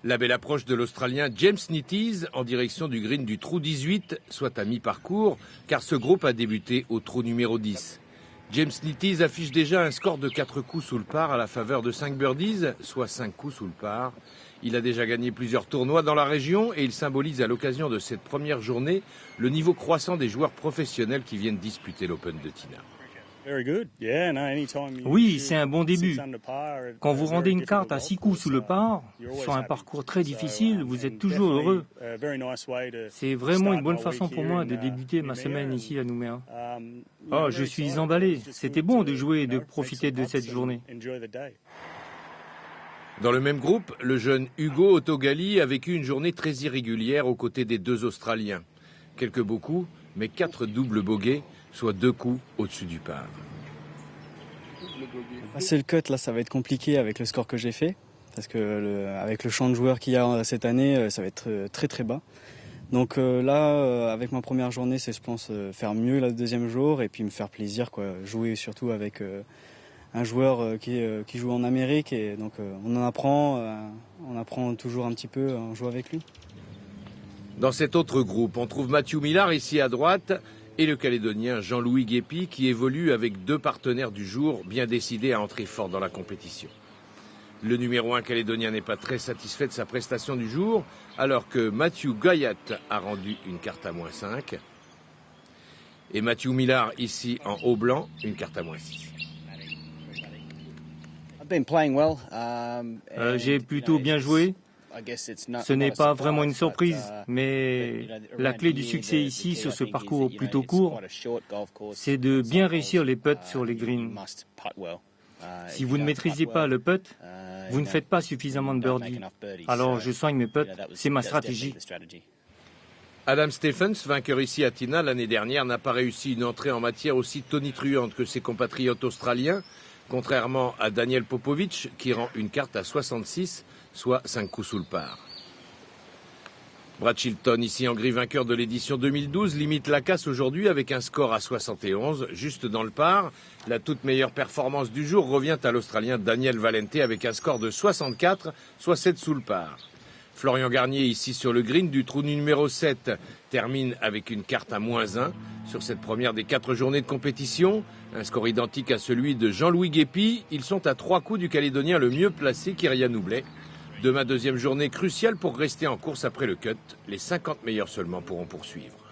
La belle approche de l'Australien James Nitties en direction du green du trou 18, soit à mi-parcours, car ce groupe a débuté au trou numéro 10. James Nitties affiche déjà un score de 4 coups sous le par à la faveur de 5 birdies, soit 5 coups sous le par. Il a déjà gagné plusieurs tournois dans la région et il symbolise à l'occasion de cette première journée le niveau croissant des joueurs professionnels qui viennent disputer l'Open de Tina. Oui, c'est un bon début. Quand vous rendez une carte à 6 coups sous le par, sur un parcours très difficile, vous êtes toujours heureux. C'est vraiment une bonne façon pour moi de débuter ma semaine ici à Nouméa. Oh, je suis emballé. C'était bon de jouer et de profiter de cette journée. Dans le même groupe, le jeune Hugo Otogali a vécu une journée très irrégulière aux côtés des deux Australiens. Quelques beaux coups, mais 4 doubles bogeys, soit 2 coups au-dessus du par. Passer le cut, là, ça va être compliqué avec le score que j'ai fait, parce que avec le champ de joueurs qu'il y a cette année, ça va être très très bas. Donc là, avec ma première journée, c'est je pense faire mieux le deuxième jour et puis me faire plaisir, quoi. Jouer surtout avec un joueur qui joue en Amérique et donc on apprend toujours un petit peu en jouant avec lui. Dans cet autre groupe, on trouve Matthew Millar ici à droite et le Calédonien Jean-Louis Guépi qui évolue avec 2 partenaires du jour bien décidés à entrer fort dans la compétition. Le numéro 1 calédonien n'est pas très satisfait de sa prestation du jour alors que Matthew Guyat a rendu une carte à -5 et Matthew Millar ici en haut blanc une carte à -6. J'ai plutôt bien joué. Ce n'est pas vraiment une surprise, mais la clé du succès ici sur ce parcours plutôt court, c'est de bien réussir les putts sur les greens. Si vous ne maîtrisez pas le putt, vous ne faites pas suffisamment de birdies. Alors je soigne mes putts, c'est ma stratégie. Adam Stephens, vainqueur ici à Tina l'année dernière, n'a pas réussi une entrée en matière aussi tonitruante que ses compatriotes australiens, contrairement à Daniel Popovic qui rend une carte à 66, soit 5 coups sous le par. Brad Chilton, ici en gris vainqueur de l'édition 2012, limite la casse aujourd'hui avec un score à 71, juste dans le par. La toute meilleure performance du jour revient à l'Australien Daniel Valente avec un score de 64, soit 7 sous le par. Florian Garnier, ici sur le green du trou numéro 7, termine avec une carte à -1 sur cette première des 4 journées de compétition. Un score identique à celui de Jean-Louis Guépi. Ils sont à 3 coups du Calédonien le mieux placé, Kirian Oubley. Demain, deuxième journée cruciale pour rester en course après le cut. Les 50 meilleurs seulement pourront poursuivre.